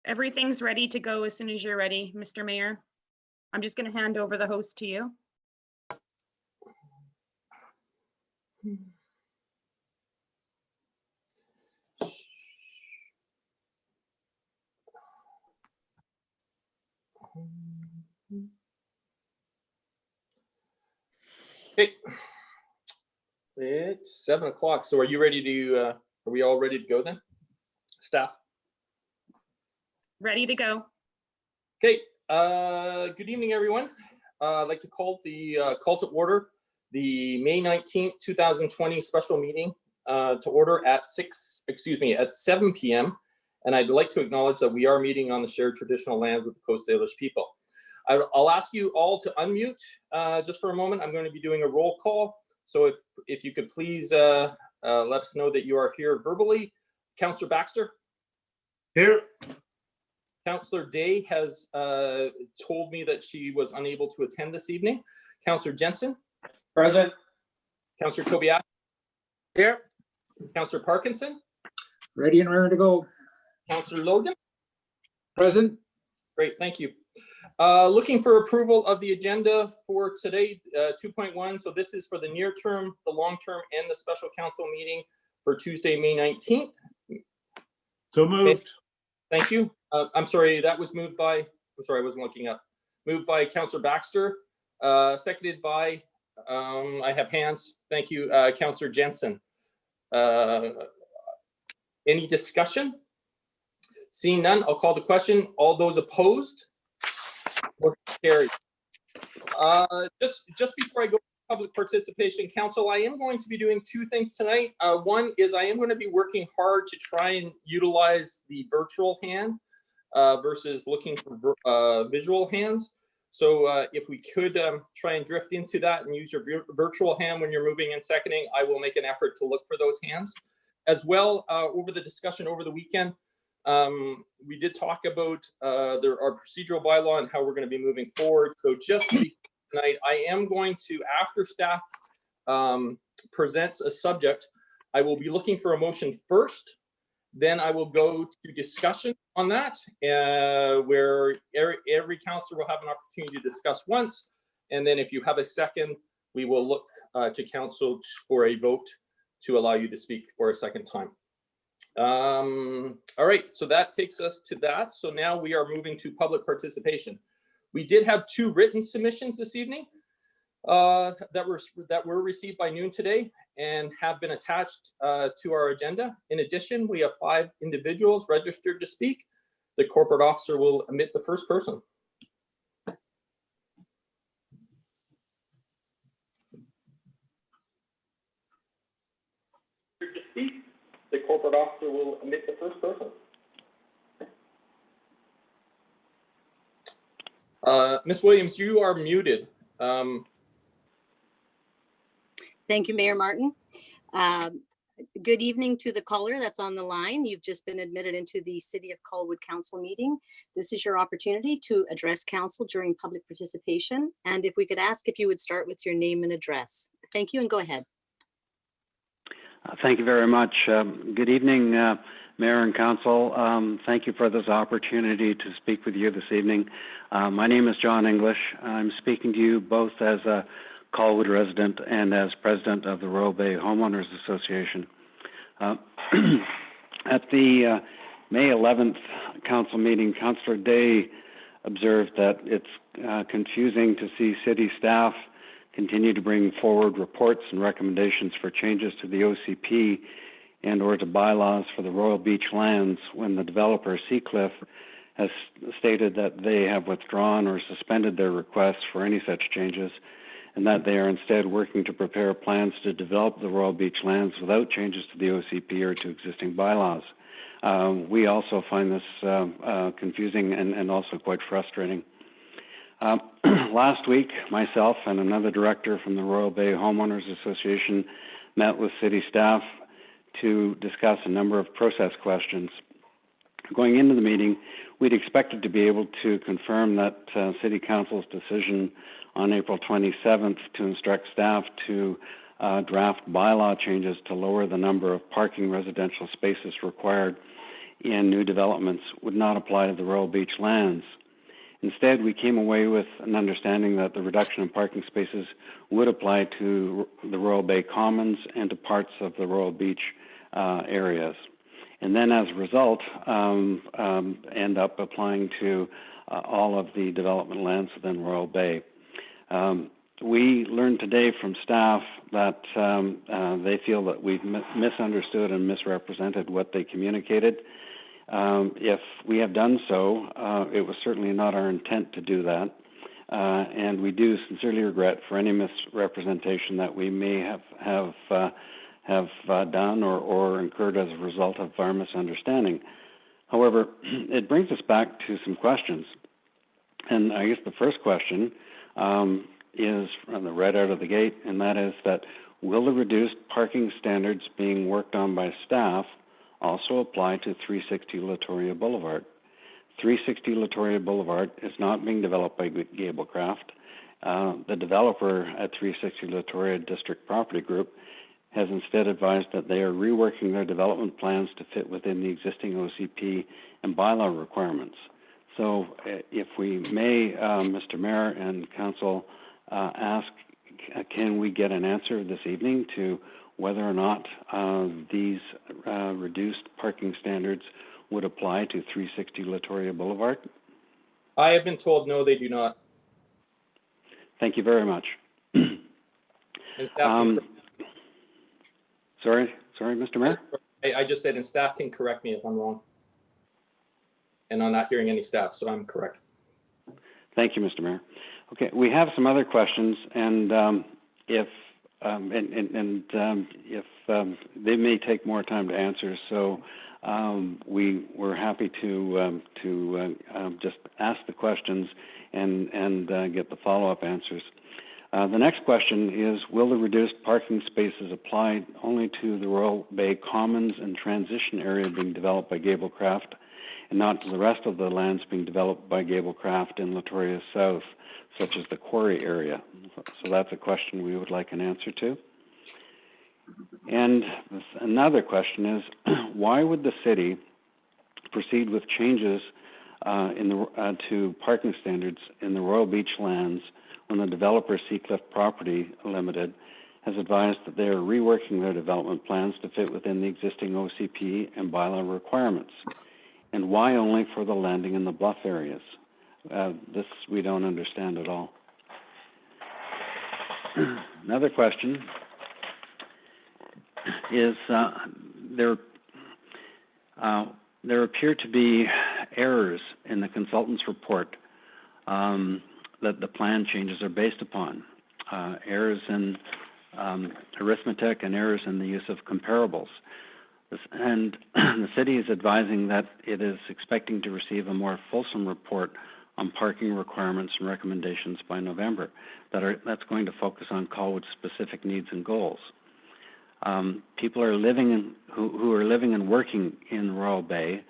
Everything's ready to go as soon as you're ready, Mr. Mayor. I'm just going to hand over the host to you. Okay, it's 7 o'clock. So are you ready to, are we all ready to go then? Staff? Ready to go. Okay, good evening, everyone. I'd like to call to order the May 19th, 2020 special meeting to order at 7 p.m. And I'd like to acknowledge that we are meeting on the shared traditional lands of the Coast Salish people. I'll ask you all to unmute just for a moment. I'm going to be doing a roll call. So if you could please let us know that you are here verbally. Councillor Baxter? Here. Councillor Day has told me that she was unable to attend this evening. Councillor Jensen? Present. Councillor Kobayashi? Here. Councillor Parkinson? Ready and raring to go. Councillor Logan? Present. Great, thank you. Looking for approval of the agenda for today, 2.1. So this is for the near term, the long term, and the special council meeting for Tuesday, May 19th. So moved. Thank you. I'm sorry, that was moved by, I'm sorry, I wasn't looking up. Moved by Councillor Baxter, seconded by, I have hands. Thank you, Councillor Jensen. Any discussion? Seeing none, I'll call the question. All those opposed? Motion carried. Just before I go to public participation, council, I am going to be doing two things tonight. One is I am going to be working hard to try and utilize the virtual hand versus looking for visual hands. So if we could try and drift into that and use your virtual hand when you're moving and seconding, I will make an effort to look for those hands. As well, over the discussion over the weekend, we did talk about our procedural bylaw and how we're going to be moving forward. So just to be tonight, I am going to, after staff presents a subject, I will be looking for a motion first. Then I will go to discussion on that, where every councillor will have an opportunity to discuss once. And then if you have a second, we will look to council for a vote to allow you to speak for a second time. All right, so that takes us to that. So now we are moving to public participation. We did have two written submissions this evening that were received by noon today and have been attached to our agenda. In addition, we have 5 individuals registered to speak. The corporate officer will admit the first person. To speak. The corporate officer will admit the first person. Ms. Williams, you are muted. Thank you, Mayor Martin. Good evening to the caller that's on the line. You've just been admitted into the City of Colwood Council meeting. This is your opportunity to address council during public participation. And if we could ask if you would start with your name and address. Thank you and go ahead. Thank you very much. Good evening, Mayor and Council. Thank you for this opportunity to speak with you this evening. My name is John English. I'm speaking to you both as a Colwood resident and as president of the Royal Bay Homeowners Association. At the May 11th council meeting, Councillor Day observed that it's confusing to see city staff continue to bring forward reports and recommendations for changes to the OCP and or to bylaws for the Royal Beach lands when the developer Seacliff has stated that they have withdrawn or suspended their requests for any such changes, and that they are instead working to prepare plans to develop the Royal Beach lands without changes to the OCP or to existing bylaws. We also find this confusing and also quite frustrating. Last week, myself and another director from the Royal Bay Homeowners Association met with city staff to discuss a number of process questions. Going into the meeting, we'd expected to be able to confirm that City Council's decision on April 27th to instruct staff to draft bylaw changes to lower the number of parking residential spaces required in new developments would not apply to the Royal Beach lands. Instead, we came away with an understanding that the reduction in parking spaces would apply to the Royal Bay Commons and to parts of the Royal Beach areas. And then as a result, end up applying to all of the development lands within Royal Bay. We learned today from staff that they feel that we've misunderstood and misrepresented what they communicated. If we have done so, it was certainly not our intent to do that. And we do sincerely regret for any misrepresentation that we may have done or incurred as a result of our misunderstanding. However, it brings us back to some questions. And I guess the first question is right out of the gate, and that is that will the reduced parking standards being worked on by staff also apply to 360 Latoria Boulevard? 360 Latoria Boulevard is not being developed by Gablecraft. The developer at 360 Latoria District Property Group has instead advised that they are reworking their development plans to fit within the existing OCP and bylaw requirements. So if we may, Mr. Mayor and Council, ask, can we get an answer this evening to whether or not these reduced parking standards would apply to 360 Latoria Boulevard? I have been told no, they do not. Thank you very much. And staff can Sorry, Mr. Mayor? I just said, and staff can correct me if I'm wrong. And I'm not hearing any staff, so I'm correct. Thank you, Mr. Mayor. Okay, we have some other questions, and if they may take more time to answer, so we're happy to just ask the questions and get the follow-up answers. The next question is, will the reduced parking spaces apply only to the Royal Bay Commons and transition area being developed by Gablecraft and not to the rest of the lands being developed by Gablecraft in Latoria South, such as the quarry area? So that's a question we would like an answer to. And another question is, why would the city proceed with changes to parking standards in the Royal Beach lands when the developer Seacliff Property Limited has advised that they are reworking their development plans to fit within the existing OCP and bylaw requirements? And why only for the landing and the bluff areas? This we don't understand at all. Another question is there appear to be errors in the consultant's report that the plan changes are based upon. Errors in arithmetic and errors in the use of comparables. And the city is advising that it is expecting to receive a more fulsome report on parking requirements and recommendations by November. That's going to focus on Colwood's specific needs and goals. People are living who are living and working in Royal Bay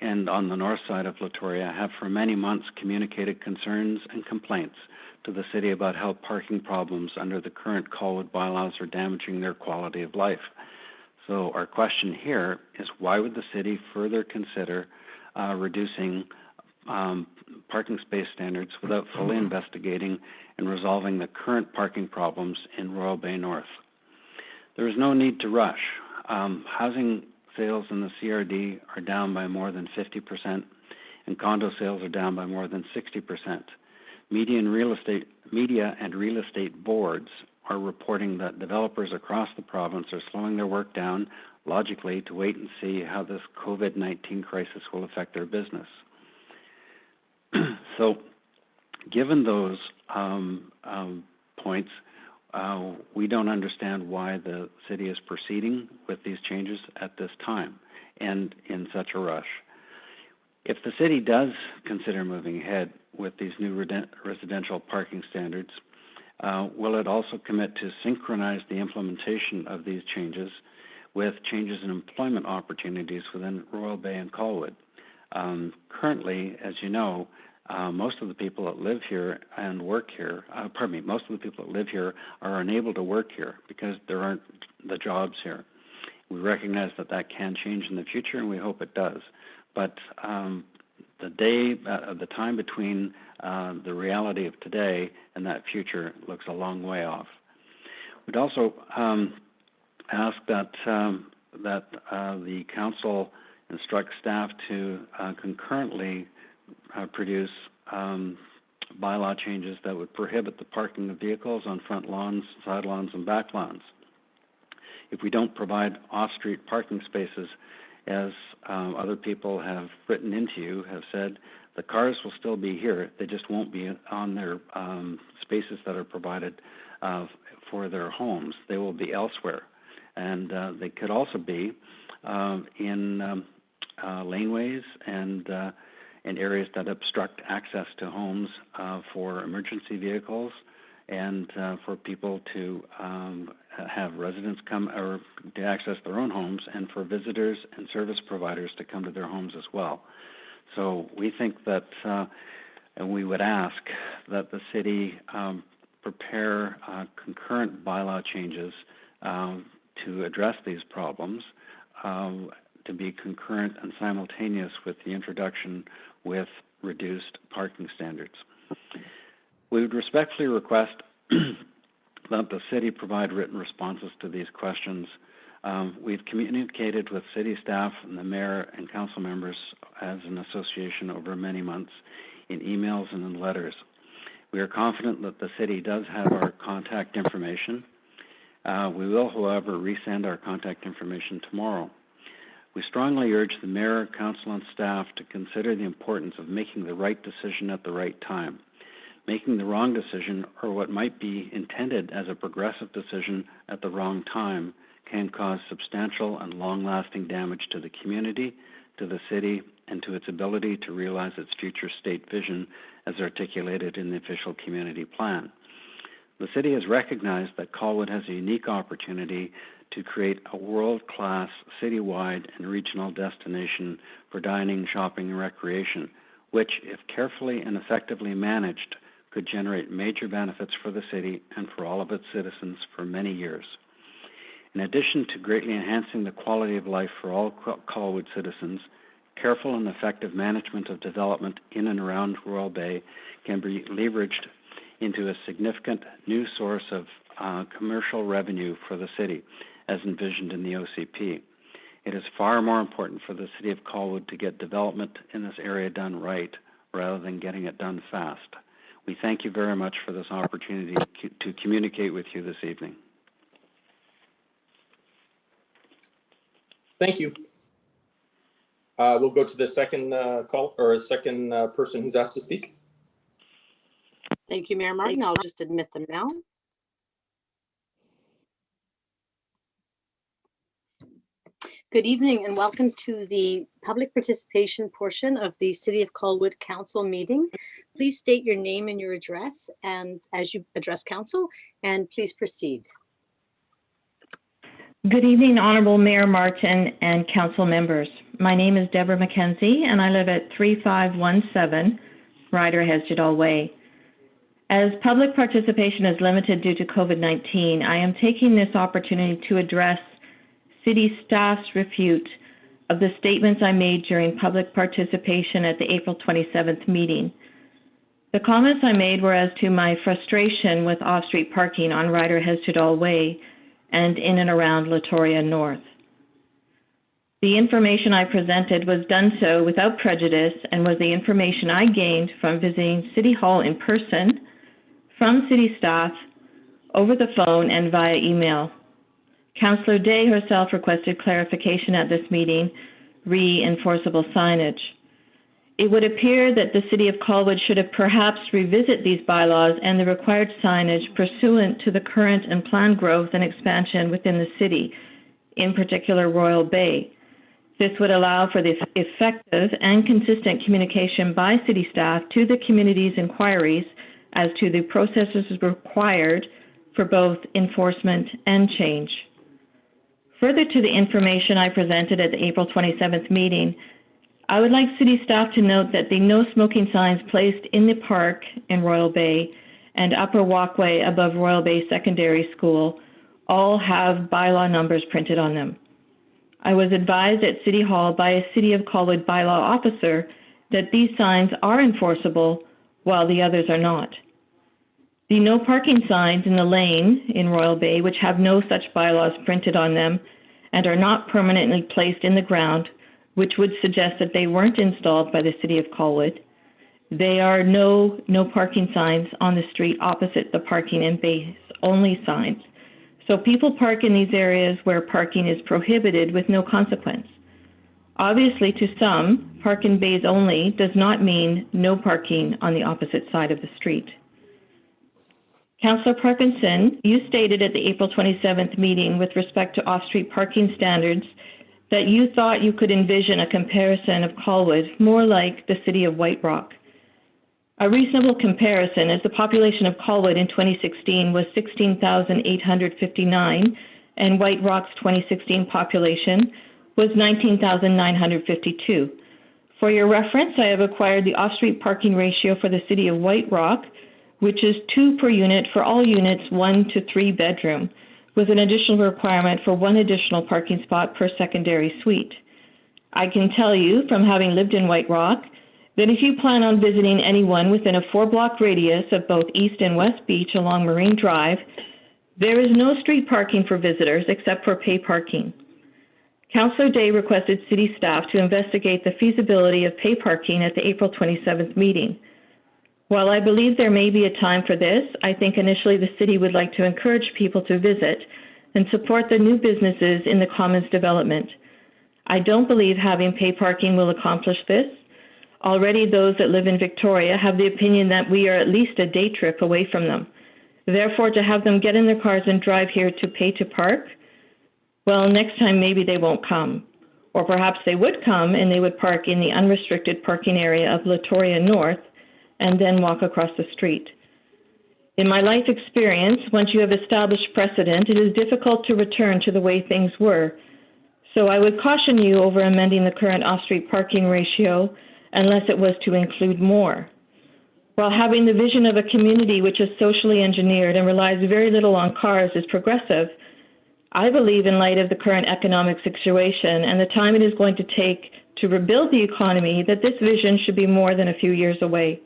and on the north side of Latoria have for many months communicated concerns and complaints to the city about how parking problems under the current Colwood bylaws are damaging their quality of life. So our question here is, why would the city further consider reducing parking space standards without fully investigating and resolving the current parking problems in Royal Bay North? There is no need to rush. Housing sales in the CRD are down by more than 50%, and condo sales are down by more than 60%. Media and real estate boards are reporting that developers across the province are slowing their work down logically to wait and see how this COVID-19 crisis will affect their business. So, given those points, we don't understand why the city is proceeding with these changes at this time and in such a rush. If the city does consider moving ahead with these new residential parking standards, will it also commit to synchronize the implementation of these changes with changes in employment opportunities within Royal Bay and Colwood? Currently, as you know, most of the people that live here and work here, most of the people that live here are unable to work here because there aren't the jobs here. We recognize that that can change in the future, and we hope it does. But the time between the reality of today and that future looks a long way off. We'd also ask that the council instruct staff to concurrently produce bylaw changes that would prohibit the parking of vehicles on front lawns, side lawns, and back lawns. If we don't provide off-street parking spaces, as other people have written into you, have said, the cars will still be here. They just won't be on their spaces that are provided for their homes. They will be elsewhere. And they could also be in laneways and in areas that obstruct access to homes for emergency vehicles and for people to have residents come or to access their own homes, and for visitors and service providers to come to their homes as well. So we think that, and we would ask that the city prepare concurrent bylaw changes to address these problems, to be concurrent and simultaneous with the introduction with reduced parking standards. We would respectfully request that the city provide written responses to these questions. We've communicated with city staff and the mayor and council members as an association over many months in emails and in letters. We are confident that the city does have our contact information. We will, however, resend our contact information tomorrow. We strongly urge the mayor, council, and staff to consider the importance of making the right decision at the right time. Making the wrong decision, or what might be intended as a progressive decision at the wrong time, can cause substantial and long-lasting damage to the community, to the city, and to its ability to realize its future state vision as articulated in the official community plan. The city has recognized that Colwood has a unique opportunity to create a world-class, citywide, and regional destination for dining, shopping, and recreation, which, if carefully and effectively managed, could generate major benefits for the city and for all of its citizens for many years. In addition to greatly enhancing the quality of life for all Colwood citizens, careful and effective management of development in and around Royal Bay can be leveraged into a significant new source of commercial revenue for the city, as envisioned in the OCP. It is far more important for the city of Colwood to get development in this area done right, rather than getting it done fast. We thank you very much for this opportunity to communicate with you this evening. Thank you. We'll go to the second call, or second person who's asked to speak. Thank you, Mayor Martin. I'll just admit them now. Good evening and welcome to the public participation portion of the City of Colwood Council meeting. Please state your name and your address and as you address council, and please proceed. Good evening, Honorable Mayor Martin and council members. My name is Deborah McKenzie and I live at 3517 Ryder Hesjedal Way. As public participation is limited due to COVID-19, I am taking this opportunity to address City staff's refute of the statements I made during public participation at the April 27th meeting. The comments I made were as to my frustration with off-street parking on Ryder Hesjedal Way and in and around Latoria North. The information I presented was done so without prejudice and was the information I gained from visiting City Hall in person, from city staff, over the phone, and via email. Councillor Day herself requested clarification at this meeting, re enforceable signage. It would appear that the City of Colwood should have perhaps revisit these bylaws and the required signage pursuant to the current and planned growth and expansion within the city, in particular Royal Bay. This would allow for the effective and consistent communication by city staff to the community's inquiries as to the processes required for both enforcement and change. Further to the information I presented at the April 27th meeting, I would like city staff to note that the no smoking signs placed in the park in Royal Bay and upper walkway above Royal Bay Secondary School all have bylaw numbers printed on them. I was advised at City Hall by a City of Colwood bylaw officer that these signs are enforceable while the others are not. The no parking signs in the lane in Royal Bay, which have no such bylaws printed on them and are not permanently placed in the ground, which would suggest that they weren't installed by the City of Colwood. They are no parking signs on the street opposite the parking and base only signs. So people park in these areas where parking is prohibited with no consequence. Obviously, to some, park in bays only does not mean no parking on the opposite side of the street. Councillor Parkinson, you stated at the April 27th meeting with respect to off-street parking standards that you thought you could envision a comparison of Colwood more like the city of White Rock. A reasonable comparison is the population of Colwood in 2016 was 16,859 and White Rock's 2016 population was 19,952. For your reference, I have acquired the off-street parking ratio for the city of White Rock, which is 2 per unit for all units 1 to 3 bedroom, with an additional requirement for 1 additional parking spot per secondary suite. I can tell you, from having lived in White Rock, that if you plan on visiting anyone within a 4-block radius of both East and West Beach along Marine Drive, there is no street parking for visitors except for pay parking. Councillor Day requested city staff to investigate the feasibility of pay parking at the April 27th meeting. While I believe there may be a time for this, I think initially the city would like to encourage people to visit and support the new businesses in the Commons development. I don't believe having pay parking will accomplish this. Already those that live in Victoria have the opinion that we are at least a day trip away from them. Therefore, to have them get in their cars and drive here to pay to park, well, next time maybe they won't come. Or perhaps they would come and they would park in the unrestricted parking area of Latoria North and then walk across the street. In my life experience, once you have established precedent, it is difficult to return to the way things were. So I would caution you over amending the current off-street parking ratio unless it was to include more. While having the vision of a community which is socially engineered and relies very little on cars is progressive, I believe in light of the current economic situation and the time it is going to take to rebuild the economy that this vision should be more than a few years away.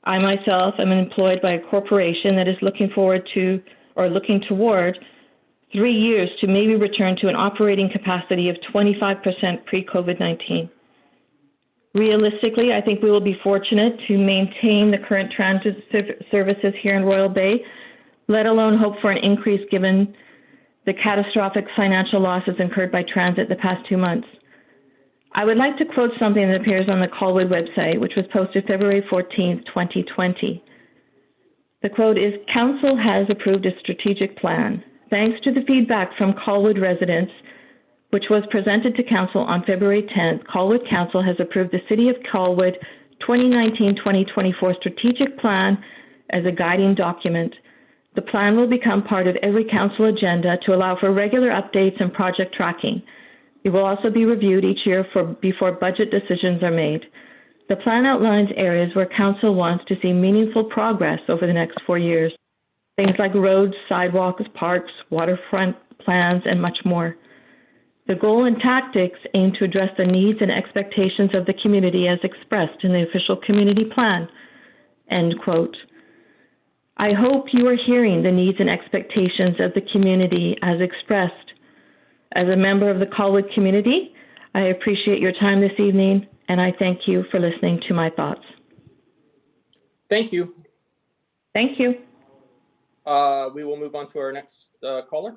I myself am employed by a corporation that is looking toward 3 years to maybe return to an operating capacity of 25% pre-COVID-19. Realistically, I think we will be fortunate to maintain the current transit services here in Royal Bay, let alone hope for an increase given the catastrophic financial losses incurred by transit the past 2 months. I would like to quote something that appears on the Colwood website, which was posted February 14th, 2020. The quote is, "Council has approved a strategic plan. Thanks to the feedback from Colwood residents, which was presented to Council on February 10th, Colwood Council has approved the City of Colwood 2019-2024 strategic plan as a guiding document. The plan will become part of every council agenda to allow for regular updates and project tracking. It will also be reviewed each year before budget decisions are made. The plan outlines areas where council wants to see meaningful progress over the next 4 years. Things like roads, sidewalks, parks, waterfront plans, and much more. The goal and tactics aim to address the needs and expectations of the community as expressed in the official community plan." End quote. I hope you are hearing the needs and expectations of the community as expressed. As a member of the Colwood community, I appreciate your time this evening, and I thank you for listening to my thoughts. Thank you. Thank you. We will move on to our next caller.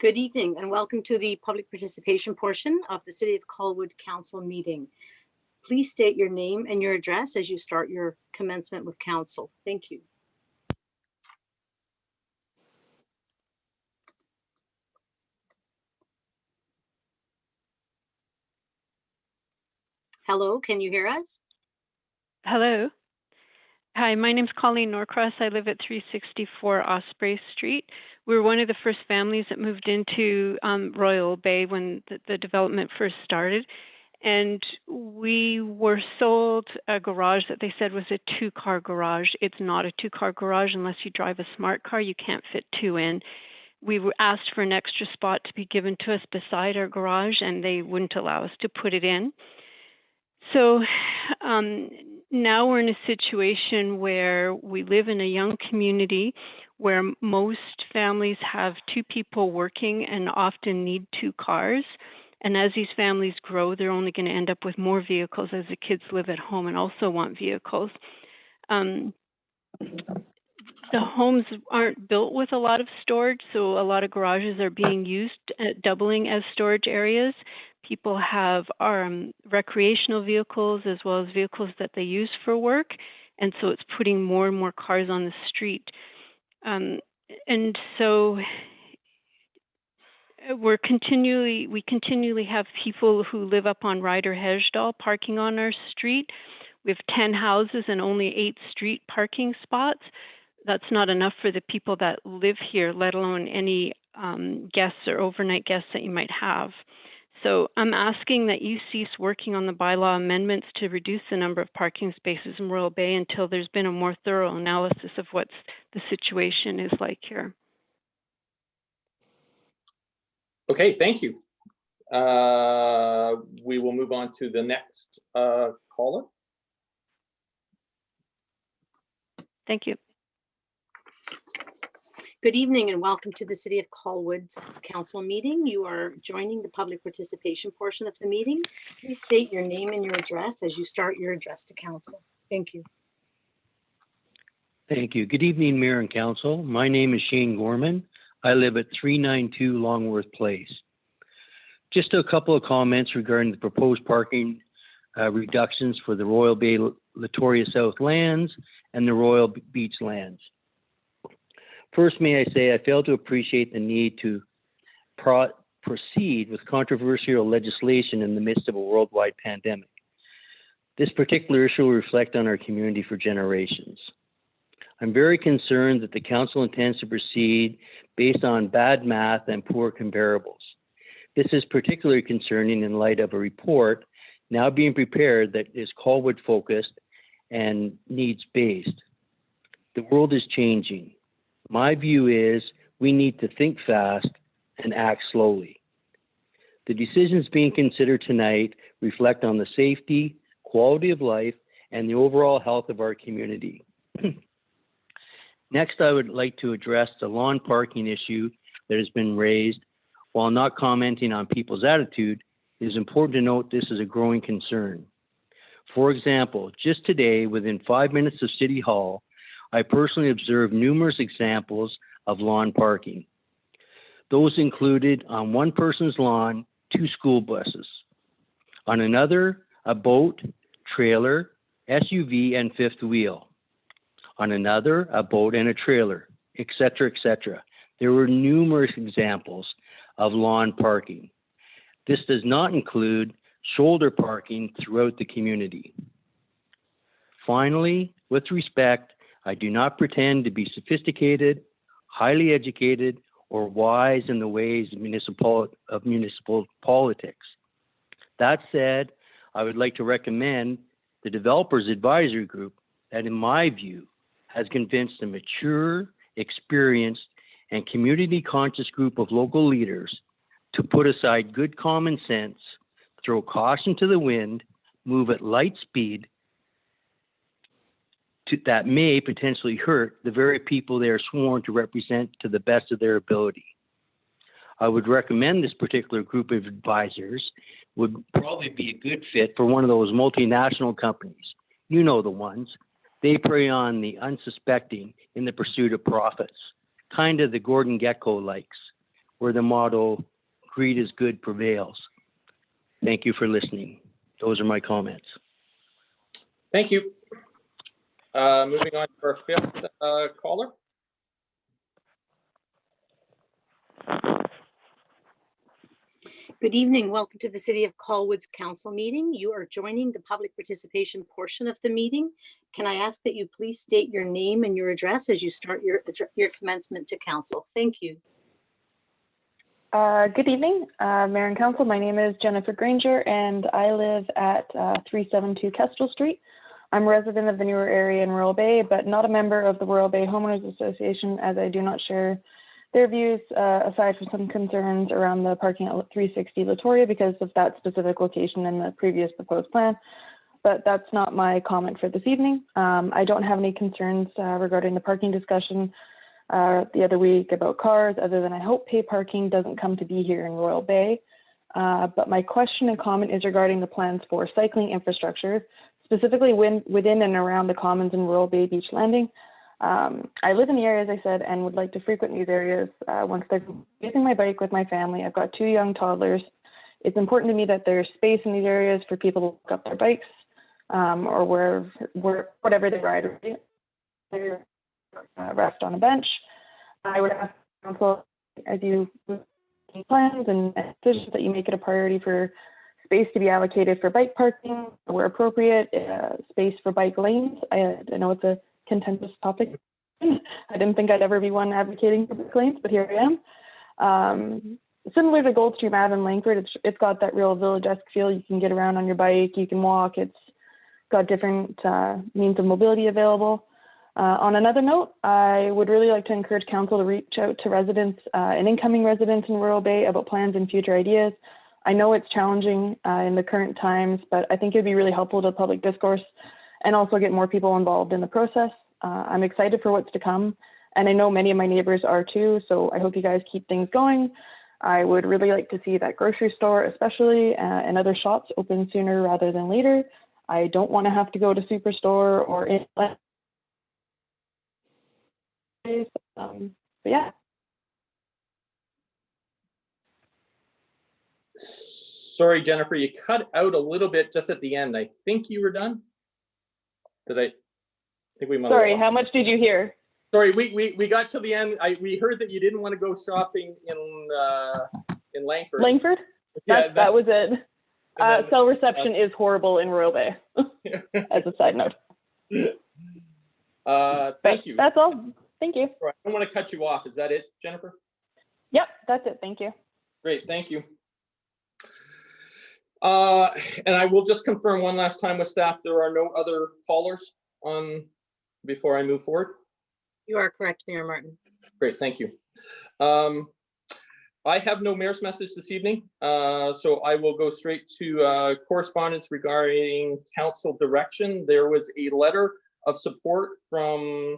Good evening and welcome to the public participation portion of the City of Colwood Council meeting. Please state your name and your address as you start your commencement with council. Thank you. Hello, can you hear us? Hello. Hi, my name's Colleen Norcross. I live at 364 Osprey Street. We were one of the first families that moved into Royal Bay when the development first started. And we were sold a garage that they said was a 2-car garage. It's not a 2-car garage unless you drive a smart car. You can't fit 2 in. We were asked for an extra spot to be given to us beside our garage, and they wouldn't allow us to put it in. So now we're in a situation where we live in a young community where most families have 2 people working and often need 2 cars. And as these families grow, they're only going to end up with more vehicles as the kids live at home and also want vehicles. The homes aren't built with a lot of storage, so a lot of garages are being used, doubling as storage areas. People have recreational vehicles as well as vehicles that they use for work, and so it's putting more and more cars on the street. And so we continually have people who live up on Ryder Hesjedal parking on our street. We have 10 houses and only 8 street parking spots. That's not enough for the people that live here, let alone any guests or overnight guests that you might have. So I'm asking that you cease working on the bylaw amendments to reduce the number of parking spaces in Royal Bay until there's been a more thorough analysis of what the situation is like here. Okay, thank you. We will move on to the next caller. Thank you. Good evening and welcome to the City of Colwood's council meeting. You are joining the public participation portion of the meeting. Please state your name and your address as you start your address to council. Thank you. Thank you. Good evening, Mayor and Council. My name is Shane Gorman. I live at 392 Longworth Place. Just a couple of comments regarding the proposed parking reductions for the Royal Bay Latoria South lands and the Royal Beach lands. First, may I say I fail to appreciate the need to proceed with controversial legislation in the midst of a worldwide pandemic. This particular issue will reflect on our community for generations. I'm very concerned that the council intends to proceed based on bad math and poor comparables. This is particularly concerning in light of a report now being prepared that is Colwood focused and needs based. The world is changing. My view is we need to think fast and act slowly. The decisions being considered tonight reflect on the safety, quality of life, and the overall health of our community. Next, I would like to address the lawn parking issue that has been raised. While not commenting on people's attitude, it is important to note this is a growing concern. For example, just today, within 5 minutes of City Hall, I personally observed numerous examples of lawn parking. Those included on one person's lawn, 2 school buses. On another, a boat, trailer, SUV, and fifth wheel. On another, a boat and a trailer, etc., etc. There were numerous examples of lawn parking. This does not include shoulder parking throughout the community. Finally, with respect, I do not pretend to be sophisticated, highly educated, or wise in the ways of municipal politics. That said, I would like to recommend the Developers Advisory Group that, in my view, has convinced a mature, experienced, and community-conscious group of local leaders to put aside good common sense, throw caution to the wind, move at light speed, that may potentially hurt the very people they are sworn to represent to the best of their ability. I would recommend this particular group of advisors would probably be a good fit for one of those multinational companies. You know the ones. They prey on the unsuspecting in the pursuit of profits, kind of the Gordon Gekko likes, where the motto, greed is good, prevails. Thank you for listening. Those are my comments. Thank you. Moving on to our 5th caller. Good evening. Welcome to the City of Colwood's council meeting. You are joining the public participation portion of the meeting. Can I ask that you please state your name and your address as you start your commencement to council? Thank you. Good evening, Mayor and Council. My name is Jennifer Granger, and I live at 372 Kestrel Street. I'm a resident of the newer area in Royal Bay, but not a member of the Royal Bay Homeowners Association, as I do not share their views, aside from some concerns around the parking at 360 Latoria because of that specific location in the previous proposed plan. But that's not my comment for this evening. I don't have any concerns regarding the parking discussion the other week about cars, other than I hope pay parking doesn't come to be here in Royal Bay. But my question and comment is regarding the plans for cycling infrastructure, specifically within and around the commons in Royal Bay Beach Landing. I live in the area, as I said, and would like to frequent these areas once they're using my bike with my family. I've got 2 young toddlers. It's important to me that there's space in these areas for people to pick up their bikes or whatever they ride, or rest on a bench. I would ask council, as you make plans and decisions, that you make it a priority for space to be allocated for bike parking where appropriate, space for bike lanes. I know it's a contentious topic. I didn't think I'd ever be one advocating for bike lanes, but here I am. Similar to Goldstream Ave in Langford, it's got that real village-esque feel. You can get around on your bike, you can walk. It's got different means of mobility available. On another note, I would really like to encourage council to reach out to residents and incoming residents in Royal Bay about plans and future ideas. I know it's challenging in the current times, but I think it'd be really helpful to public discourse and also get more people involved in the process. I'm excited for what's to come, and I know many of my neighbors are too, so I hope you guys keep things going. I would really like to see that grocery store especially and other shops open sooner rather than later. I don't want to have to go to Superstore or in. But yeah. Sorry, Jennifer, you cut out a little bit just at the end. I think you were done. I think we might have Sorry, lost how you. much did you hear? Sorry, we got to the end. We heard that you didn't want to go shopping in Langford. Langford? Yeah, That was it. and then- Cell reception is horrible in Royal Bay, as a side note. Thank you. That's all. Thank you. I don't want to cut you off. Is that it, Jennifer? Yep, that's it. Thank you. Great, thank you. And I will just confirm one last time with staff, there are no other callers on before I move forward. You are correct, Mayor Martin. Great, thank you. I have no mayor's message this evening, so I will go straight to correspondence regarding council direction. There was a letter of support from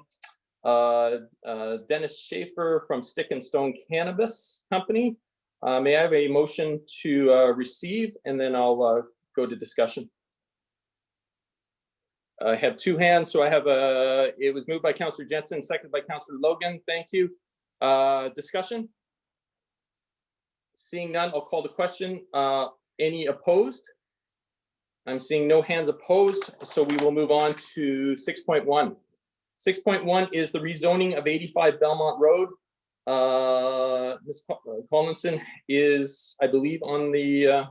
Dennis Schaefer from Stick and Stone Cannabis Company. May I have a motion to receive, and then I'll go to discussion. I have 2 hands, so I have it was moved by Councillor Jensen, seconded by Councillor Logan. Thank you. Discussion? Seeing none, I'll call the question. Any opposed? I'm seeing no hands opposed, so we will move on to 6.1. 6.1 is the rezoning of 85 Belmont Road. Ms. Collinson is, I believe, on the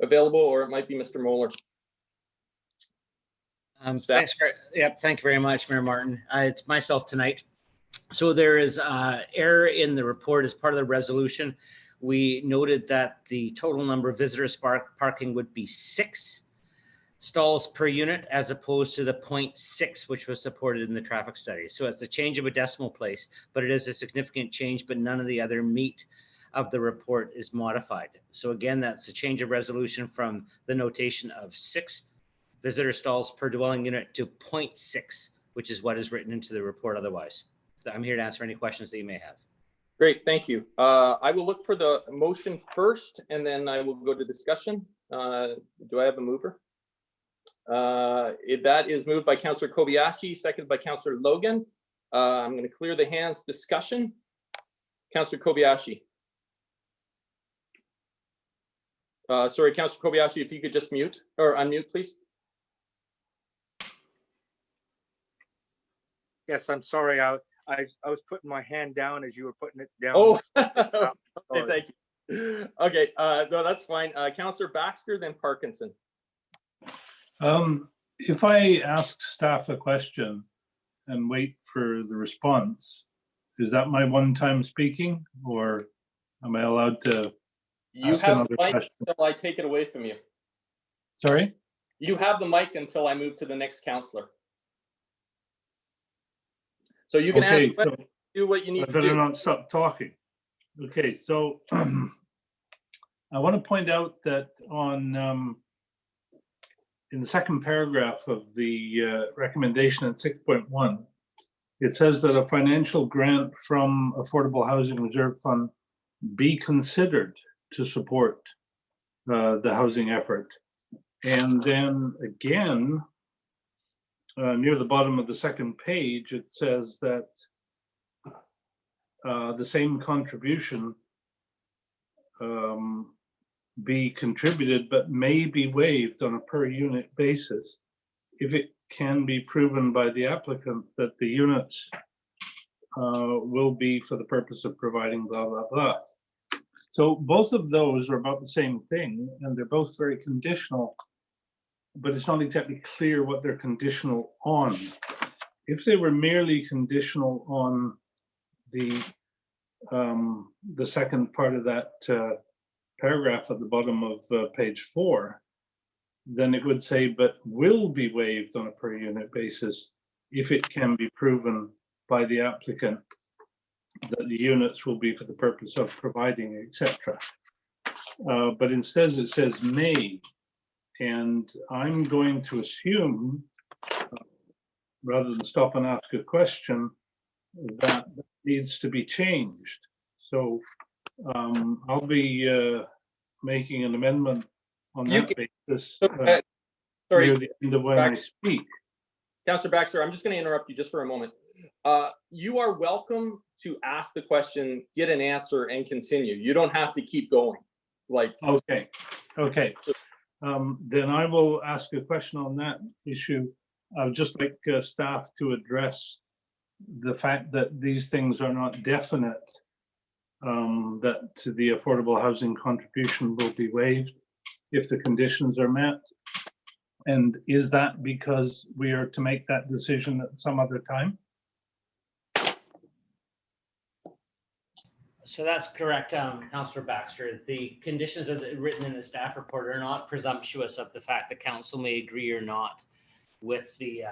available, or it might be Mr. Moeller. Thank you very much, Mayor Martin. It's myself tonight. So there is error in the report as part of the resolution. We noted that the total number of visitors parking would be 6 stalls per unit as opposed to the 0.6, which was supported in the traffic study. So it's a change of a decimal place, but it is a significant change, but none of the other meat of the report is modified. So again, that's a change of resolution from the notation of 6 visitor stalls per dwelling unit to 0.6, which is what is written into the report otherwise. So I'm here to answer any questions that you may have. Great, thank you. I will look for the motion first, and then I will go to discussion. Do I have a mover? That is moved by Councillor Kobayashi, seconded by Councillor Logan. I'm going to clear the hands. Discussion. Councillor Kobayashi. Sorry, Councillor Kobayashi, if you could just mute or unmute, please. Yes, I'm sorry. I was putting my hand down as you were putting it down. Oh, okay, thank you. Okay, no, that's fine. Councillor Baxter, then Parkinson. If I ask staff a question and wait for the response, is that my one time speaking, or Am I allowed to You ask have another the mic question? until I take it away from you. Sorry? You have the mic until I move to the next counselor. So you can Okay, ask, questions, do what you I need to better do. not stop talking. Okay, so I want to point out that on in the second paragraph of the recommendation at 6.1, it says that a financial grant from Affordable Housing Reserve Fund be considered to support the housing effort. And then again, near the bottom of the second page, it says that the same contribution be contributed, but may be waived on a per unit basis if it can be proven by the applicant that the units will be for the purpose of providing blah, blah, blah. So both of those are about the same thing, and they're both very conditional, but it's not exactly clear what they're conditional on. If they were merely conditional on the second part of that paragraph at the bottom of page 4, then it would say, but will be waived on a per unit basis if it can be proven by the applicant that the units will be for the purpose of providing, etc. But instead it says may, and I'm going to assume, rather than stop and ask a question, that needs to be changed. So I'll be making an amendment on You that basis Sorry, near the end of when I speak. Councillor Baxter, I'm just going to interrupt you just for a moment. You are welcome to ask the question, get an answer, and continue. You don't have to keep going. Like, okay. Then I will ask a question on that issue. I would just like staff to address the fact that these things are not definite, that the affordable housing contribution will be waived if the conditions are met. And is that because we are to make that decision at some other time? So that's correct, Councillor Baxter. The conditions of written in the staff report are not presumptuous of the fact that council may agree or not with the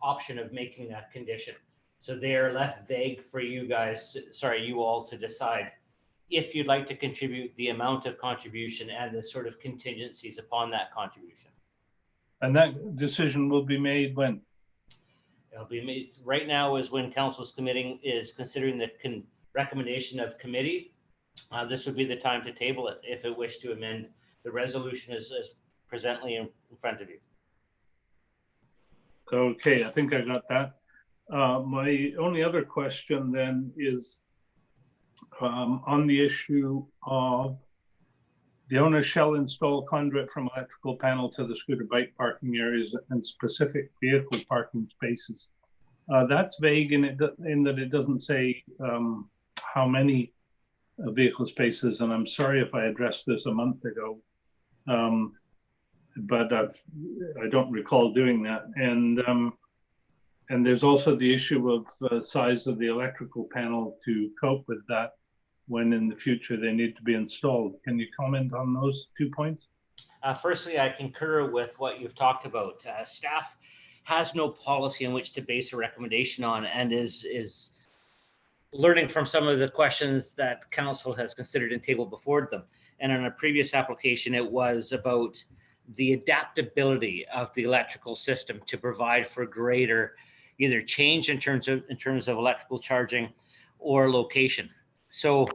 option of making a condition. So they are left vague for you guys, you all to decide if you'd like to contribute, the amount of contribution and the sort of contingencies upon that contribution. And that decision will be made when? It'll be made right now is when council's considering the recommendation of committee. This would be the time to table it if it wished to amend the resolution as presently in front of you. Okay, I think I got that. My only other question then is on the issue of the owner shall install conduit from electrical panel to the scooter bike parking areas and specific vehicle parking spaces. That's vague in that it doesn't say how many vehicle spaces, and I'm sorry if I addressed this a month ago, but I don't recall doing that. And there's also the issue of size of the electrical panel to cope with that when in the future they need to be installed. Can you comment on those 2 points? Firstly, I concur with what you've talked about. Staff has no policy in which to base a recommendation on, and is learning from some of the questions that council has considered and tabled before them. And on a previous application, it was about the adaptability of the electrical system to provide for greater either change in terms of electrical charging or location. So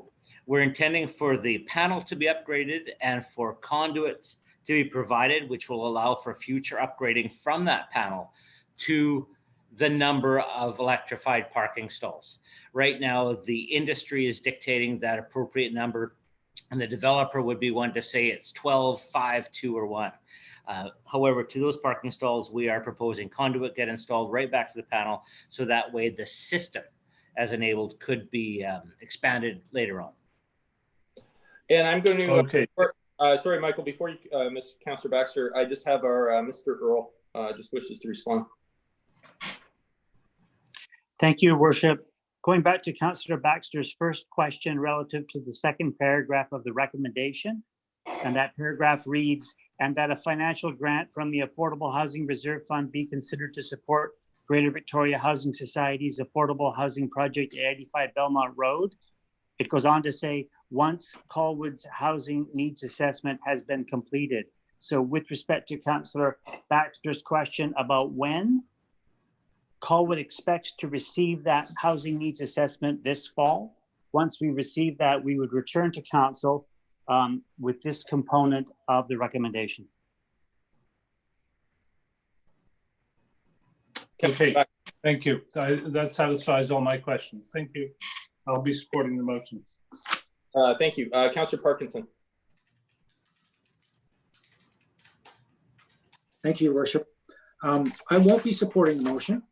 we're intending for the panel to be upgraded and for conduits to be provided, which will allow for future upgrading from that panel to the number of electrified parking stalls. Right now, the industry is dictating that appropriate number, and the developer would be one to say it's 12, 5, 2, or 1. However, to those parking stalls, we are proposing conduit get installed right back to the panel, so that way the system as enabled could be expanded later on. And I'm going to, okay. Sorry, Michael, before you, Mr. Councillor Baxter, I just have our Mr. Earl just wishes to respond. Thank you, Worship. Going back to Councillor Baxter's first question relative to the second paragraph of the recommendation, and that paragraph reads, and that a financial grant from the Affordable Housing Reserve Fund be considered to support Greater Victoria Housing Society's affordable housing project at 85 Belmont Road. It goes on to say, once Colwood's housing needs assessment has been completed. So with respect to Councillor Baxter's question about when, Colwood expects to receive that housing needs assessment this fall. Once we receive that, we would return to council with this component of the recommendation. Okay, thank you. That satisfies all my questions. Thank you. I'll be supporting the motion. Thank you. Councillor Parkinson. Thank you, Your Worship. I won't be supporting the motion.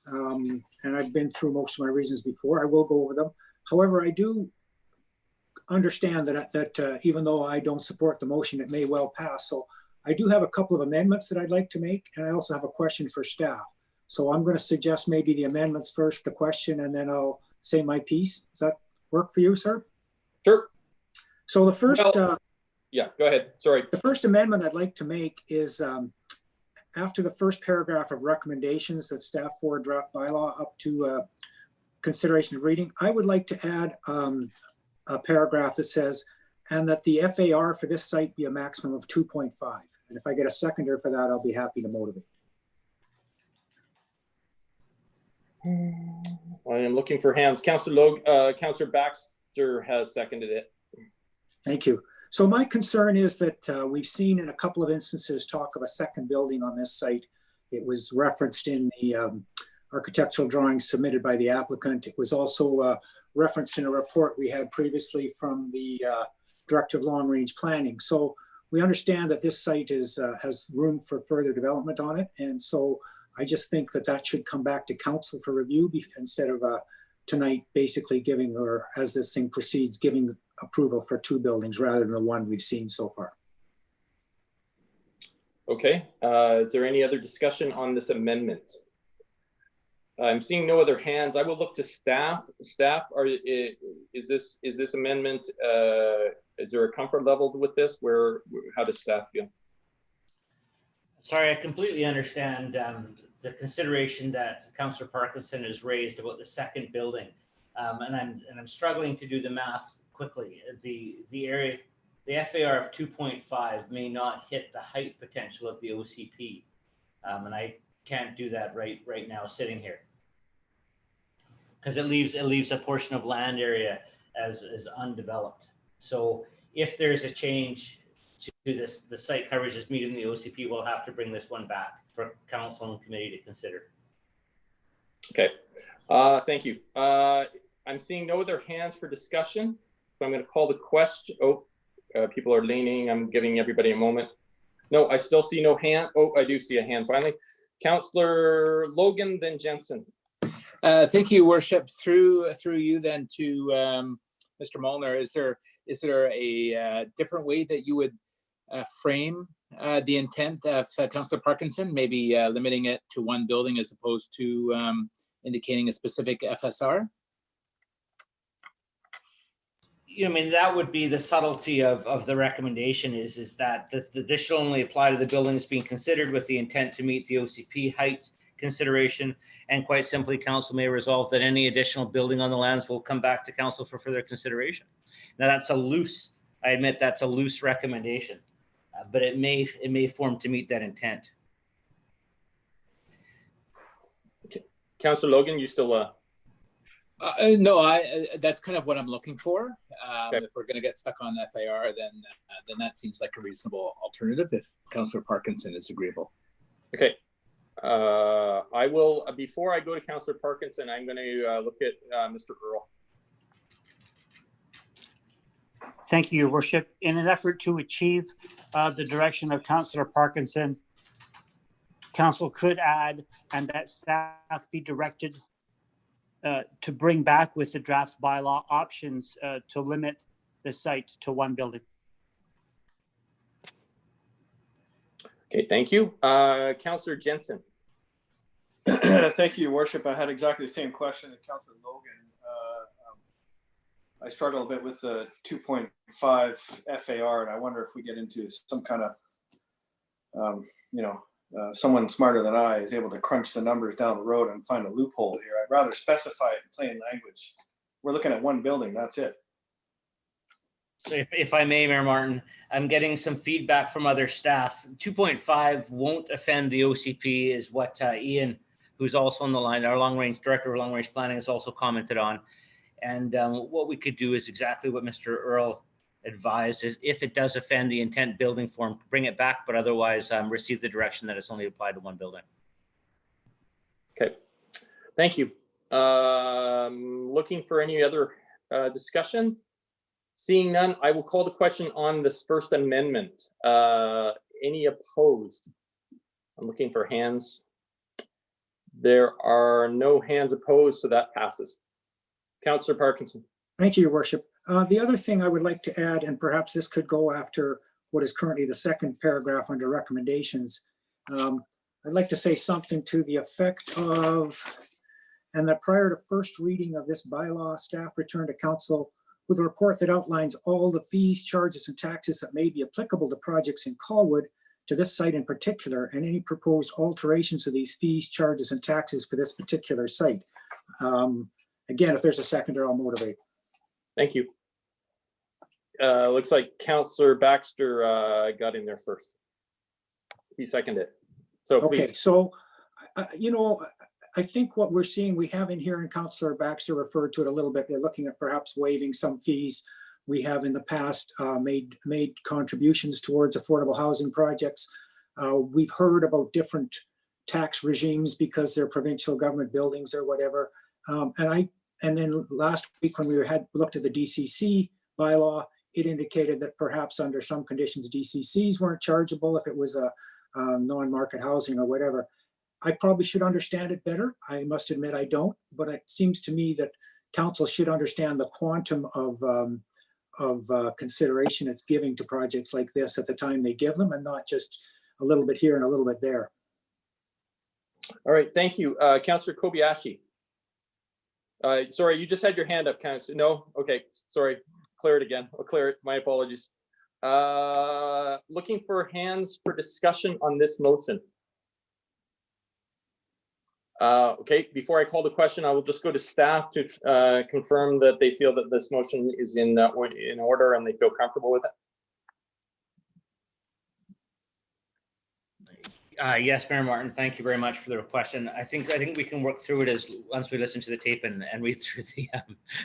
And I've been through most of my reasons before. I will go over them. However, I do understand that even though I don't support the motion, it may well pass. So I do have a couple of amendments that I'd like to make, and I also have a question for staff. So I'm going to suggest maybe the amendments first, the question, and then I'll say my piece. Does that work for you, sir? Sure. So the first... yeah, go ahead. Sorry. The first amendment I'd like to make is after the first paragraph of recommendations that staff forward draft bylaw up to consideration of reading, I would like to add a paragraph that says, and that the FAR for this site be a maximum of 2.5. And if I get a seconder for that, I'll be happy to motivate. I am looking for hands. Councillor Baxter has seconded it. Thank you. So my concern is that we've seen in a couple of instances talk of a second building on this site. It was referenced in the architectural drawings submitted by the applicant. It was also referenced in a report we had previously from the Director of Long Range Planning. So we understand that this site has room for further development on it. And so I just think that that should come back to council for review instead of tonight basically giving, or as this thing proceeds, giving approval for 2 buildings rather than the one we've seen so far. Okay, is there any other discussion on this amendment? I'm seeing no other hands. I will look to staff. Staff, is this amendment, is there a comfort level with this? How does staff feel? Sorry, I completely understand the consideration that Councillor Parkinson has raised about the second building, and I'm struggling to do the math quickly. The area, the FAR of 2.5 may not hit the height potential of the OCP, and I can't do that right now sitting here because it leaves a portion of land area as undeveloped. So if there's a change to this, the site coverage is meeting the OCP, we'll have to bring this one back for council and committee to consider. Okay, thank you. I'm seeing no other hands for discussion. So I'm going to call the question. Oh, people are leaning. I'm giving everybody a moment. No, I still see no hand. Oh, I do see a hand finally. Councillor Logan, then Jensen. Thank you, Worship. Through you then to Mr. Molnar, is there a different way that you would frame the intent of Councillor Parkinson, maybe limiting it to 1 building as opposed to indicating a specific FSR? I mean, that would be the subtlety of the recommendation is that this shall only apply to the buildings being considered with the intent to meet the OCP heights consideration, and quite simply, council may resolve that any additional building on the lands will come back to council for further consideration. Now that's I admit that's a loose recommendation, but it may form to meet that intent. Okay. Councillor Logan, you still no, that's kind of what I'm looking for. Okay. If we're going to get stuck on FAR, then that seems like a reasonable alternative if Councillor Parkinson is agreeable. Okay. I will, before I go to Councillor Parkinson, I'm going to look at Mr. Earl. Thank you, Your Worship. In an effort to achieve the direction of Councillor Parkinson, council could add, and that staff be directed to bring back with the draft bylaw options to limit the site to 1 building. Okay, thank you. Councillor Jensen. Thank you, Your Worship. I had exactly the same question that Councillor Logan I struggle a bit with the 2.5 FAR, and I wonder if we get into some kind of, someone smarter than I is able to crunch the numbers down the road and find a loophole here. I'd rather specify it in plain language. We're looking at one building, that's it. So if I may, Mayor Martin, I'm getting some feedback from other staff. 2.5 won't offend the OCP is what Ian, who's also on the line, our long-range director of long-range planning, has also commented on. And what we could do is exactly what Mr. Earl advised, is if it does offend the intent building form, bring it back, but otherwise receive the direction that it's only applied to one building. Okay, thank you. Looking for any other discussion? Seeing none, I will call the question on this first amendment. Any opposed? I'm looking for hands. There are no hands opposed, so that passes. Councillor Parkinson. Thank you, Your Worship. The other thing I would like to add, and perhaps this could go after what is currently the second paragraph under recommendations. I'd like to say something to the effect of, and that prior to first reading of this bylaw, staff return to council with a report that outlines all the fees, charges, and taxes that may be applicable to projects in Colwood, to this site in particular, and any proposed alterations of these fees, charges, and taxes for this particular site. Again, if there's a seconder, I'll motivate. Thank you. Looks like Councillor Baxter got in there first. He seconded it. So please. Okay, so, I think what we're seeing, we have in here, and Councillor Baxter referred to it a little bit, we're looking at perhaps waiving some fees. We have in the past made contributions towards affordable housing projects. We've heard about different tax regimes because they're provincial government buildings or whatever. And then last week when we had looked at the DCC bylaw, it indicated that perhaps under some conditions, DCCs weren't chargeable if it was a non-market housing or whatever. I probably should understand it better. I must admit I don't, but it seems to me that council should understand the quantum of consideration it's giving to projects like this at the time they give them, and not just a little bit here and a little bit there. All right, thank you. Councillor Kobayashi. Sorry, you just had your hand up, Councillor. No? Okay, sorry. Clear it again. I'll clear it. My apologies. Looking for hands for discussion on this motion. Okay, before I call the question, I will just go to staff to confirm that they feel that this motion is in order and they feel comfortable with it. Yes, Mayor Martin, thank you very much for the question. I think we can work through it once we listen to the tape and read through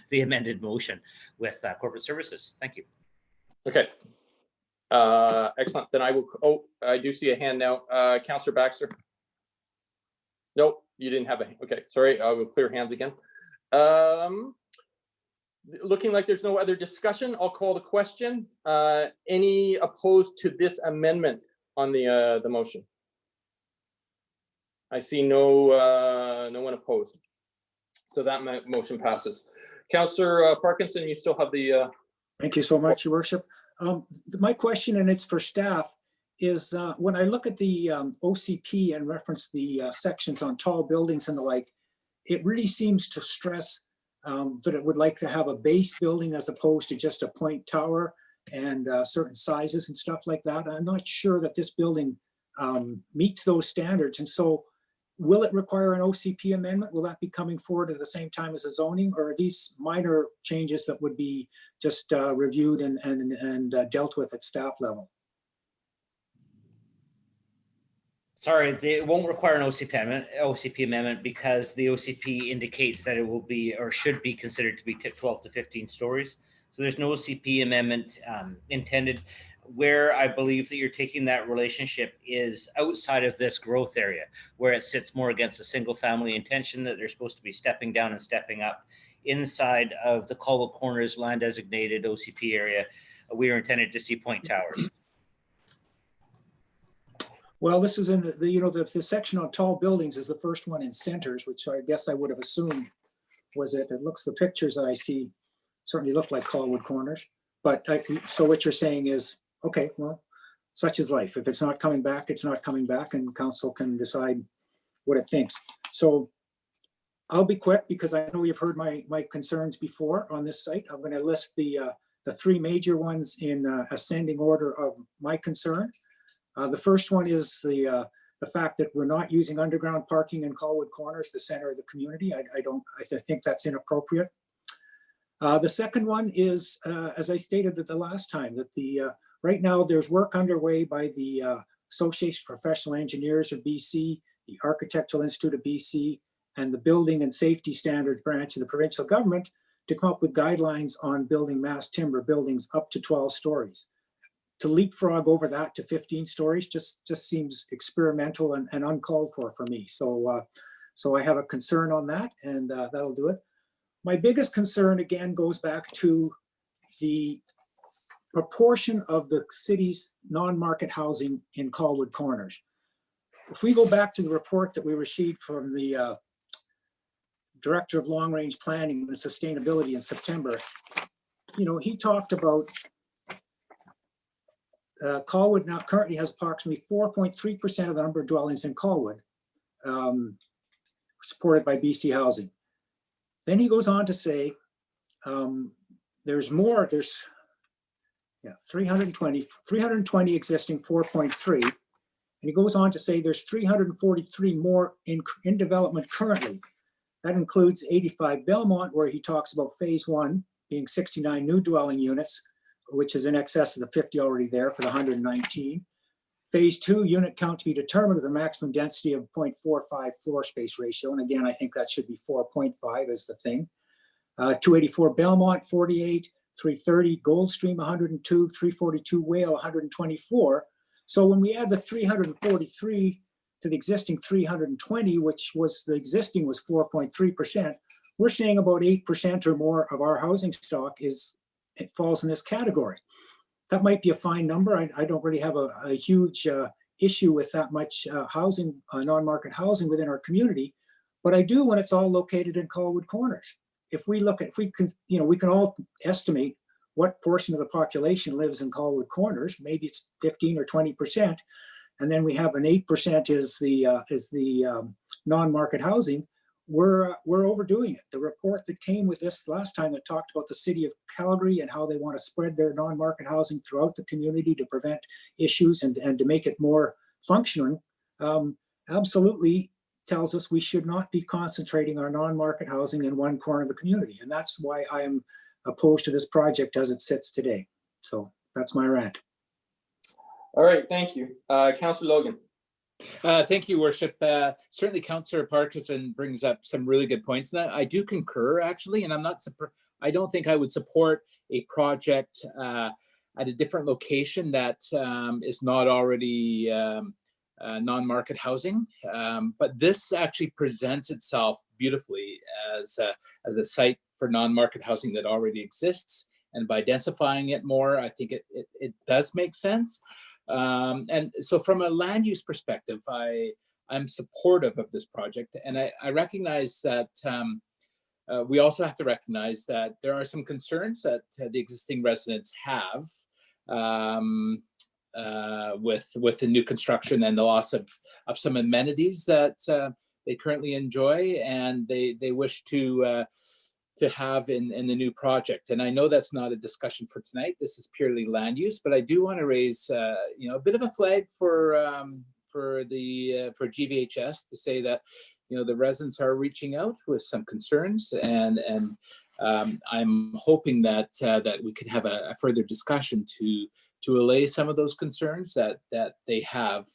the amended motion with corporate services. Thank you. Okay. Excellent. Then I will. Oh, I do see a hand now. Councillor Baxter. Nope, you didn't have a. Okay, sorry. I will clear hands again. Looking like there's no other discussion, I'll call the question. Any opposed to this amendment on the motion? I see no one opposed. So that motion passes. Councillor Parkinson, you still have the. Thank you so much, Your Worship. My question, and it's for staff, is when I look at the OCP and reference the sections on tall buildings and the like, it really seems to stress that it would like to have a base building as opposed to just a point tower and certain sizes and stuff like that. I'm not sure that this building meets those standards. And so will it require an OCP amendment? Will that be coming forward at the same time as a zoning, or are these minor changes that would be just reviewed and dealt with at staff level? Sorry, it won't require an OCP amendment because the OCP indicates that it will be or should be considered to be 12 to 15 stories. So there's no OCP amendment intended. Where I believe that you're taking that relationship is outside of this growth area, where it sits more against a single family intention that they're supposed to be stepping down and stepping up. Inside of the Colwood Corners land designated OCP area, we are intended to see point towers. Well, this is in the section on tall buildings is the first one in centers, which I guess I would have assumed was it. It looks, the pictures that I see certainly look like Colwood Corners. But so what you're saying is, okay, well, such is life. If it's not coming back, it's not coming back, and council can decide what it thinks. So I'll be quick because I know you've heard my concerns before on this site. I'm going to list the three major ones in ascending order of my concern. The first one is the fact that we're not using underground parking in Colwood Corners, the center of the community. I think that's inappropriate. The second one is, as I stated at the last time, that right now there's work underway by the Association of Professional Engineers of BC, the Architectural Institute of BC, and the Building and Safety Standards branch of the provincial government to come up with guidelines on building mass timber buildings up to 12 stories. To leapfrog over that to 15 stories just seems experimental and uncalled for me. So I have a concern on that, and that'll do it. My biggest concern again goes back to the proportion of the city's non-market housing in Colwood Corners. If we go back to the report that we received from the Director of Long Range Planning and Sustainability in September, he talked about Colwood now currently has approximately 4.3% of the number of dwellings in Colwood, supported by BC Housing. Then he goes on to say there's 320 existing 4.3. And he goes on to say there's 343 more in development currently. That includes 85 Belmont, where he talks about phase 1 being 69 new dwelling units, which is in excess of the 50 already there for the 119. Phase 2 unit count to be determined with a maximum density of 0.45 floor space ratio. And again, I think that should be 4.5 is the thing. 284 Belmont, 48, 330 Goldstream, 102, 342 Whale, 124. So when we add the 343 to the existing 320, which was the existing was 4.3%, we're saying about 8% or more of our housing stock it falls in this category. That might be a fine number. I don't really have a huge issue with that much housing, non-market housing within our community, but I do when it's all located in Colwood Corners. We can all estimate what portion of the population lives in Colwood Corners. Maybe it's 15 or 20%, and then we have an 8% is the non-market housing. We're overdoing it. The report that came with this last time that talked about the city of Calgary and how they want to spread their non-market housing throughout the community to prevent issues and to make it more functioning, absolutely tells us we should not be concentrating our non-market housing in one corner of the community. And that's why I am opposed to this project as it sits today. So that's my rant. All right, thank you. Councillor Logan. Thank you, Worship. Certainly, Councillor Parkinson brings up some really good points. And I do concur, actually, and I don't think I would support a project at a different location that is not already non-market housing. But this actually presents itself beautifully as a site for non-market housing that already exists. And by densifying it more, I think it does make sense. And so from a land use perspective, I'm supportive of this project. And I recognize that we also have to recognize that there are some concerns that the existing residents have with the new construction and the loss of some amenities that they currently enjoy and they wish to have in the new project. And I know that's not a discussion for tonight. This is purely land use, but I do want to raise a bit of a flag for GVHS to say that the residents are reaching out with some concerns, and I'm hoping that we can have a further discussion to allay some of those concerns that they have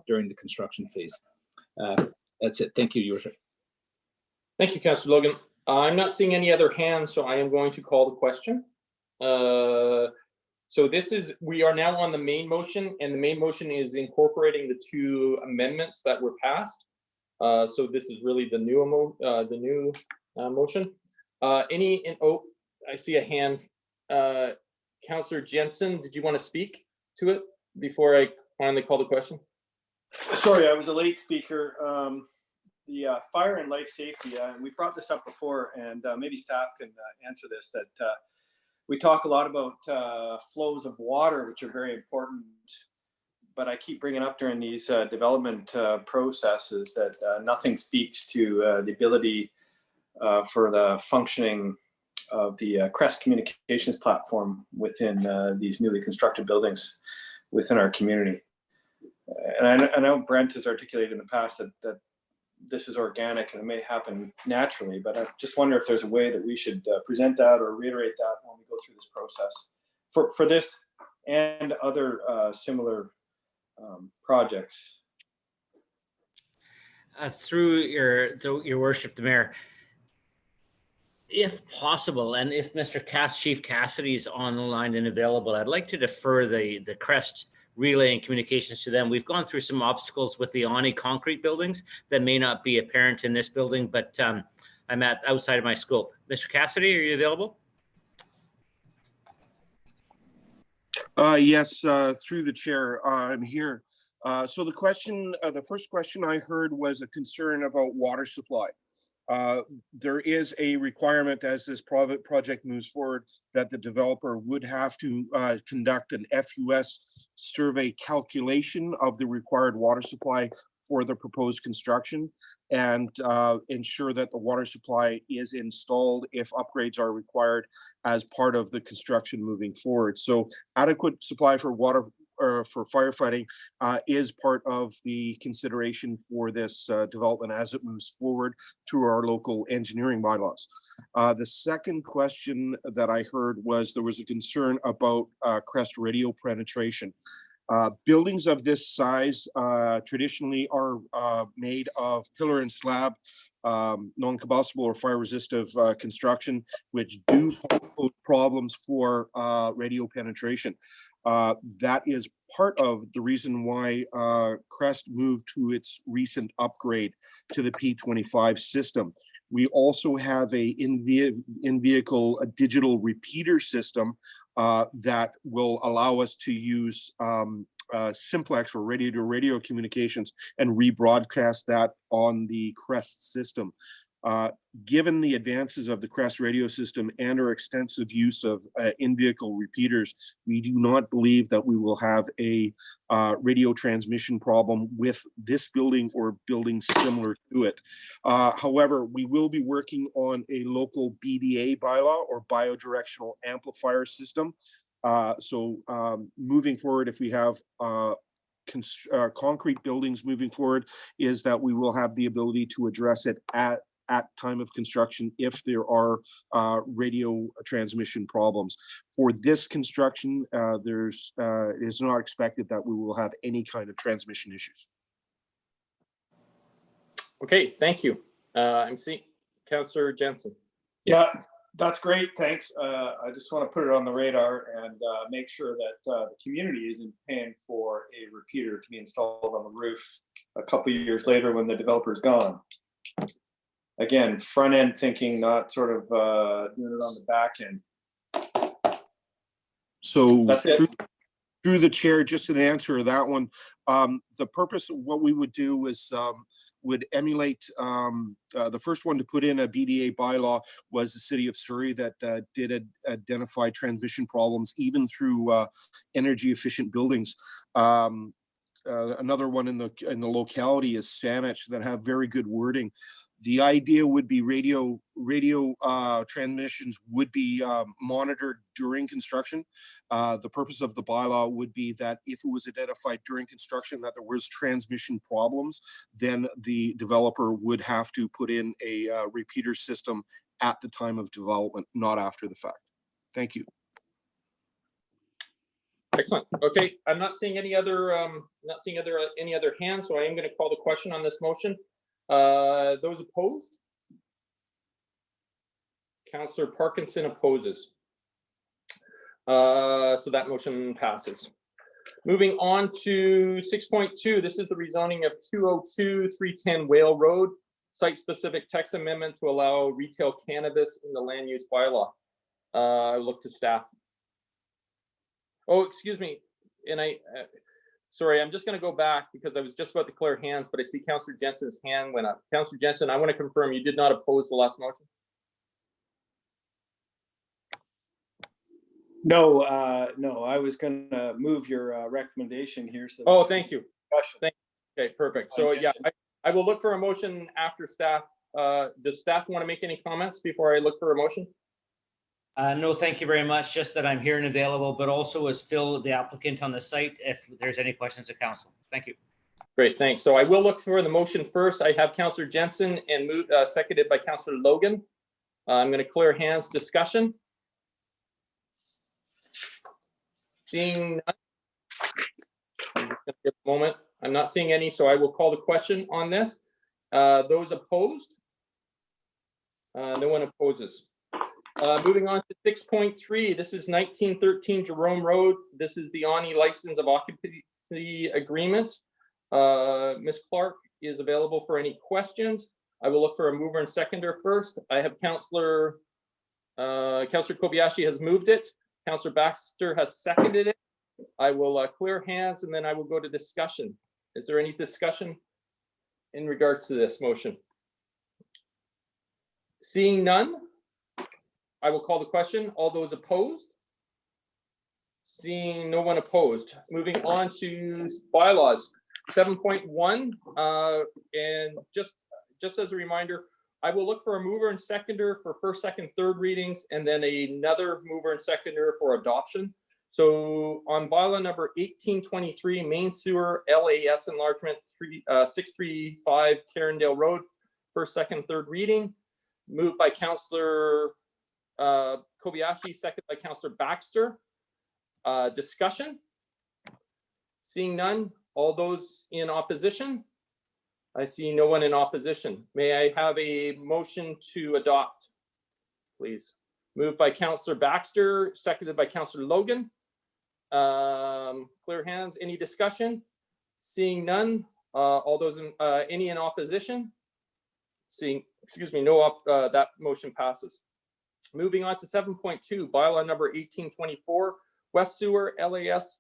during the construction phase. That's it. Thank you, Your Worship. Thank you, Councillor Logan. I'm not seeing any other hands, so I am going to call the question. So we are now on the main motion, and the main motion is incorporating the two amendments that were passed. So this is really the new motion. I see a hand. Councillor Jensen, did you want to speak to it before I finally call the question? Sorry, I was a late speaker. The fire and life safety, we brought this up before, and maybe staff can answer this, that we talk a lot about flows of water, which are very important but I keep bringing up during these development processes that nothing speaks to the ability for the functioning of the Crest communications platform within these newly constructed buildings within our community. And I know Brent has articulated in the past that this is organic and it may happen naturally, but I just wonder if there's a way that we should present that or reiterate that when we go through this process for this and other similar projects. Through your worship, the mayor, if possible, and if Chief Cassidy is on the line and available, I'd like to defer the Crest relay and communications to them. We've gone through some obstacles with the Ani concrete buildings that may not be apparent in this building, but I'm outside of my scope. Mr. Cassidy, are you available? Yes, through the chair, I'm here. So the first question I heard was a concern about water supply. There is a requirement as this project moves forward that the developer would have to conduct an FUS survey calculation of the required water supply for the proposed construction and ensure that the water supply is installed if upgrades are required as part of the construction moving forward. So adequate supply for water or for firefighting is part of the consideration for this development as it moves forward through our local engineering bylaws. The second question that I heard was there was a concern about Crest radio penetration. Buildings of this size traditionally are made of pillar and slab, non-combustible or fire-resistive construction, which do pose problems for radio penetration. That is part of the reason why Crest moved to its recent upgrade to the P25 system. We also have a in-vehicle digital repeater system that will allow us to use simplex or radio-to-radio communications and rebroadcast that on the Crest system. Given the advances of the Crest radio system and our extensive use of in-vehicle repeaters, we do not believe that we will have a radio transmission problem with this building or buildings similar to it. However, we will be working on a local BDA bylaw or biodirectional amplifier system. So moving forward, if we have concrete buildings moving forward, is that we will have the ability to address it at time of construction if there are radio transmission problems. For this construction, it is not expected that we will have any kind of transmission issues. Okay, thank you. I'm seeing Councillor Jensen. Yeah, that's great. Thanks. I just want to put it on the radar and make sure that the community isn't paying for a repeater to be installed on the roof a couple of years later when the developer's gone. Again, front end thinking, not sort of doing it on the back end. So That's it. Through the chair, just an answer to that one. The purpose of what we would do is would emulate the first one to put in a BDA bylaw was the city of Surrey that did identify transmission problems even through energy efficient buildings. Another one in the locality is Saanich that have very good wording. The idea would be radio transmissions would be monitored during construction. The purpose of the bylaw would be that if it was identified during construction that there was transmission problems, then the developer would have to put in a repeater system at the time of development, not after the fact. Thank you. Excellent. Okay, I'm not seeing any other any other hands, so I am going to call the question on this motion. Those opposed? Councillor Parkinson opposes. So that motion passes. Moving on to 6.2, this is the rezoning of 202-310 Whale Road, site-specific text amendment to allow retail cannabis in the land use bylaw. I look to staff. Oh, excuse me, and sorry, I'm just going to go back because I was just about to declare hands, but I see Councillor Jensen's hand went up. Councillor Jensen, I want to confirm you did not oppose the last motion? No, no, I was gonna move your recommendation here. So. Oh, thank you. Discussion. Thank Okay, perfect. So yeah, I will look for a motion after staff. Does staff want to make any comments before I look for a motion? No, thank you very much. Just that I'm here and available, but also as Phil, the applicant on the site, if there's any questions to council. Thank you. Great, thanks. So I will look for the motion first. I have Councillor Jensen and seconded by Councillor Logan. I'm going to clear hands discussion. Seeing none. I'm just gonna give a moment. I'm not seeing any, so I will call the question on this. Those opposed? No one opposes. Moving on to 6.3, this is 1913 Jerome Road. This is the ONI license of occupancy agreement. Ms. Clark is available for any questions. I will look for a mover and seconder first. I have Councillor Kobayashi has moved it. Councillor Baxter has seconded it. I will clear hands and then I will go to discussion. Is there any discussion in regards to this motion? Seeing none, I will call the question. All those opposed? Seeing no one opposed. Moving on to bylaws 7.1. And just as a reminder, I will look for a mover and seconder for first, second, third readings, and then another mover and seconder for adoption. So on bylaw number 1823, main sewer LAS enlargement 635 Carindale Road, first, second, third reading, moved by Councillor Kobayashi, second by Councillor Baxter. Discussion? Seeing none, all those in opposition? I see no one in opposition. May I have a motion to adopt, please? Moved by Councillor Baxter, seconded by Councillor Logan. Clear hands. Any discussion? Seeing none. All those in any in opposition? Seeing, excuse me, no. That motion passes. Moving on to 7.2, bylaw number 1824, West Sewer LAS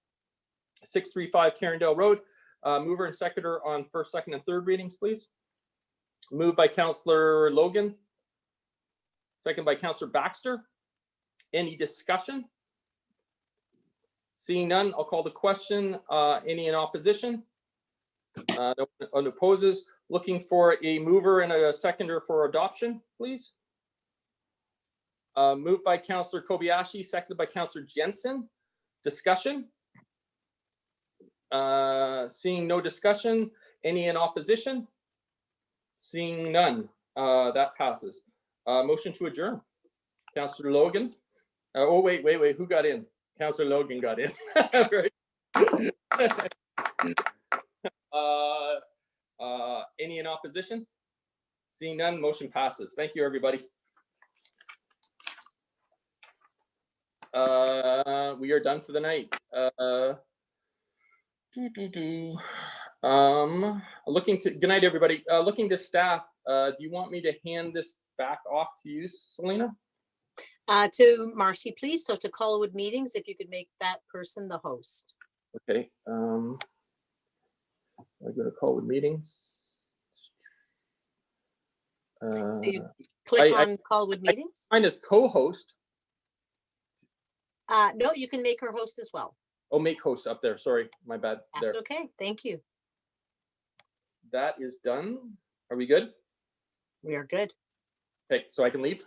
635 Carindale Road. Mover and seconder on first, second, and third readings, please. Moved by Councillor Logan, second by Councillor Baxter. Any discussion? Seeing none, I'll call the question. Any in opposition? No one opposes. Looking for a mover and a seconder for adoption, please. Moved by Councillor Kobayashi, seconded by Councillor Jensen. Discussion? Seeing no discussion. Any in opposition? Seeing none. That passes. Motion to adjourn. Councillor Logan. Oh, wait. Who got in? Councillor Logan got in. Right. Any in opposition? Seeing none, motion passes. Thank you, everybody. We are done for the night. Good night, everybody. Looking to staff, do you want me to hand this back off to you, Selena? To Marcy, please. So to Colwood Meetings, if you could make that person the host. Okay. I go to Colwood Meetings. So you click on Colwood Meetings. Mine is co-host. No, you can make her host as well. Oh, make host up there. Sorry, my bad. That's there. okay. Thank you. That is done. Are we good? We are good. Okay, so I can leave.